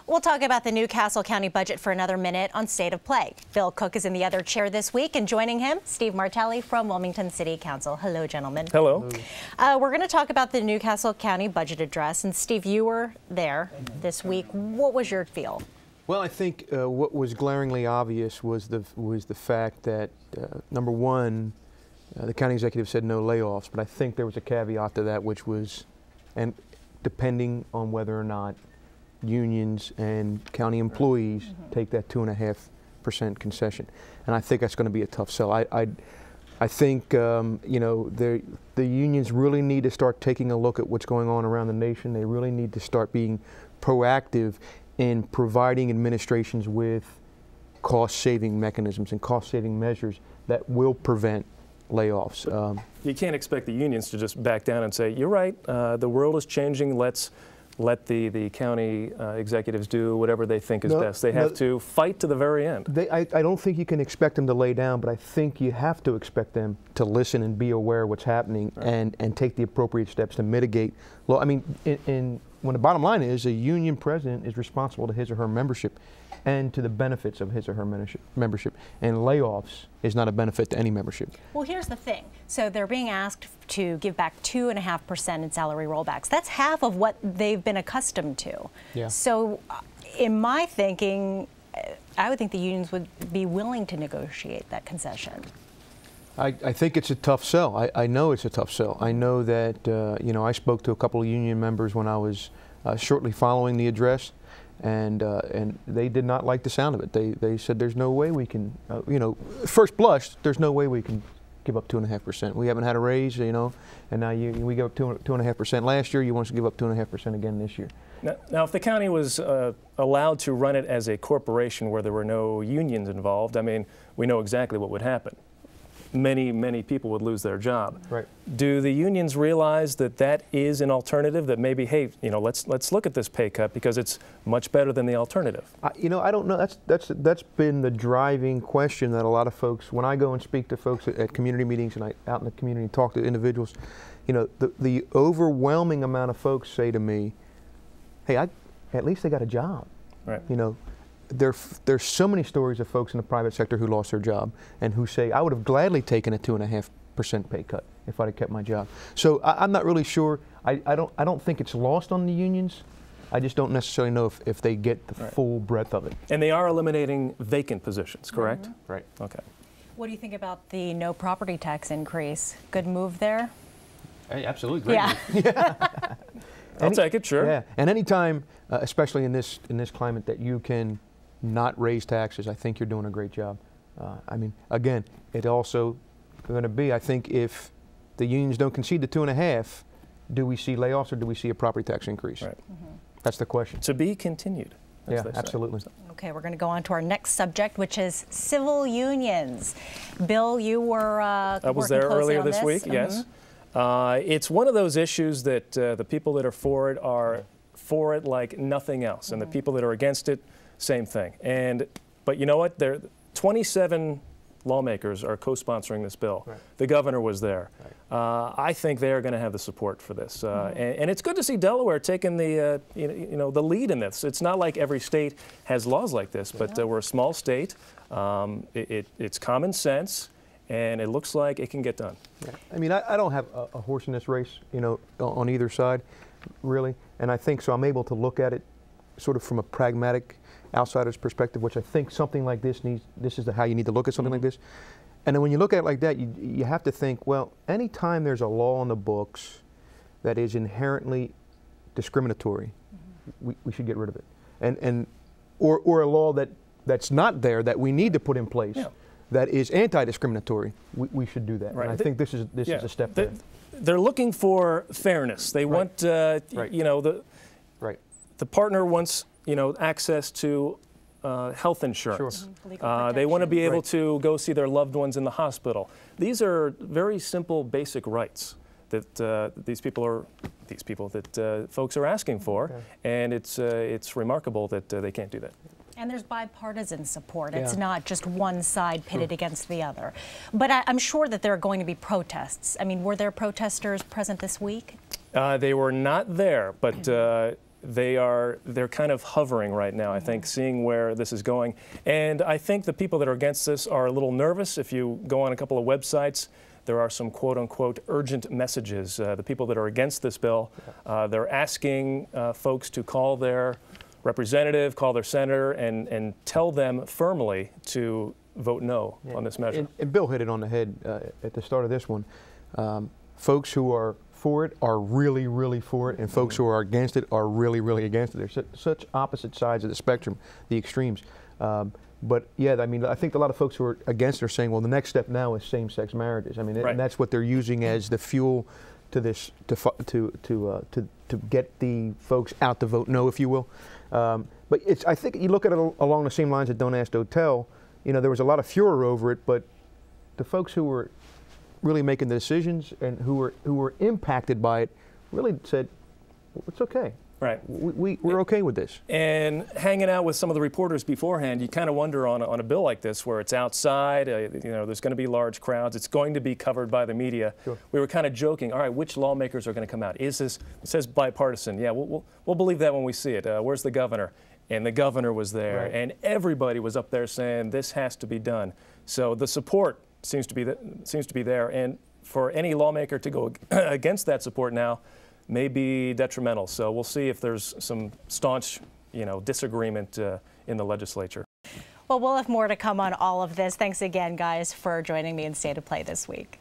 We'll talk about the Newcastle County budget for another minute on State of Play. Bill Cook is in the other chair this week, and joining him, Steve Martelli from Wilmington City Council. Hello, gentlemen. Hello. We're going to talk about the Newcastle County budget address, and Steve, you were there this week. What was your feel? Well, I think what was glaringly obvious was the fact that number one, the county executive said no layoffs, but I think there was a caveat to that, which was, and depending on whether or not unions and county employees take that 2.5% concession, and I think that's going to be a tough sell. I think you know, the unions really need to start taking a look at what's going on around the nation. They really need to start being proactive in providing administrations with cost-saving mechanisms and cost-saving measures that will prevent layoffs. You can't expect the unions to just back down and say, you're right, the world is changing, let's let the county executives do whatever they think is best. They have to fight to the very end. I don't think you can expect them to lay down, but I think you have to expect them to listen and be aware of what's happening, right, and take the appropriate steps to mitigate. I mean, when the bottom line is, a union president is responsible to his or her membership and to the benefits of his or her membership. And layoffs is not a benefit to any membership. Well, here's the thing. So they're being asked to give back 2.5% in salary rollbacks. That's half of what they've been accustomed to. Yeah. So in my thinking, I would think the unions would be willing to negotiate that concession. I think it's a tough sell. I know it's a tough sell. I know that, you know, I spoke to a couple of union members when I was shortly following the address, and they did not like the sound of it. They said there's no way we can, you know, first blush, there's no way we can give up 2.5%. We haven't had a raise, you know, and now we gave up 2.5% last year. You want us to give up 2.5% again this year. Now, if the county was allowed to run it as a corporation where there were no unions involved, I mean, we know exactly what would happen. Many people would lose their job. Right. Do the unions realize that that is an alternative, that maybe, hey, you know, let's look at this pay cut because it's much better than the alternative? You know, I don't know. That's been the driving question that a lot of folks, when I go and speak to folks at community meetings and I out in the community talk to individuals, you know, the overwhelming amount of folks say to me, hey, at least they got a job. Right. You know, there's so many stories of folks in the private sector who lost their job and who say, I would have gladly taken a 2.5% pay cut if I'd have kept my job. So I'm not really sure. I don't think it's lost on the unions. I just don't necessarily know if they get the full breadth of it. And they are eliminating vacant positions, correct? Mm-hmm. Right. Okay. What do you think about the no property tax increase? Good move there? Hey, absolutely. Great move. Yeah. I'll take it, sure. Yeah. And anytime, especially in this climate, that you can not raise taxes, I think you're doing a great job. I mean, again, it also going to be, I think, if the unions don't concede the 2.5, do we see layoffs or do we see a property tax increase? Right. Mm-hmm. That's the question. To be continued. Yeah, absolutely. Okay, we're going to go on to our next subject, which is civil unions. Bill, you were I was there earlier this week, yes. It's one of those issues that the people that are for it are for it like nothing else, and the people that are against it, same thing. But you know what? 27 lawmakers are co-sponsoring this bill. Right. The governor was there. Right. I think they are going to have the support for this. And it's good to see Delaware taking the you know, the lead in this. It's not like every state has laws like this, but we're a small state. It's common sense, and it looks like it can get done. Yeah. I mean, I don't have a horse in this race, you know, on either side, really. And I think so I'm able to look at it sort of from a pragmatic outsider's perspective, which I think something like this is how you need to look at something like this. And then when you look at it like that, you have to think, well, anytime there's a law on the books that is inherently discriminatory, we should get rid of it. Or a law that's not there that we need to put in place that is anti-discriminatory, we should do that. Right. And I think this is a step there. They're looking for fairness. They want, you know, the partner wants, you know, access to health insurance. Sure. They want to be able to go see their loved ones in the hospital. These are very simple, basic rights that folks are asking for, and it's remarkable that they can't do that. And there's bipartisan support. It's not just one side pitted against the other. But I'm sure that there are going to be protests. I mean, were there protesters present this week? They were not there, but they're kind of hovering right now, I think, seeing where this is going. And I think the people that are against this are a little nervous. If you go on a couple of websites, there are some quote-unquote urgent messages. The people that are against this bill, they're asking folks to call their representative, call their senator, and tell them firmly to vote no on this measure. And Bill hit it on the head at the start of this one. Folks who are for it are really, really for it, and folks who are against it are really, really against it. They're such opposite sides of the spectrum, the extremes. But yeah, I mean, I think a lot of folks who are against it are saying, well, the next step now is same-sex marriages. I mean, and that's what they're using as the fuel to this, to get the folks out to vote no, if you will. But I think you look at it along the same lines that Don't Ask, Don't Tell. You know, there was a lot of furor over it, but the folks who were really making the decisions and who were impacted by it really said, well, it's okay. Right. We're okay with this. And hanging out with some of the reporters beforehand, you kind of wonder on a bill like this where it's outside, you know, there's going to be large crowds, it's going to be covered by the media. Sure. We were kind of joking, all right, which lawmakers are going to come out? Is this, it says bipartisan. Yeah, we'll believe that when we see it. Where's the governor? And the governor was there, and everybody was up there saying this has to be done. So the support seems to be there, and for any lawmaker to go against that support now may be detrimental. So we'll see if there's some staunch, you know, disagreement in the legislature. Well, we'll have more to come on all of this. Thanks again, guys, for joining me in State of Play this week.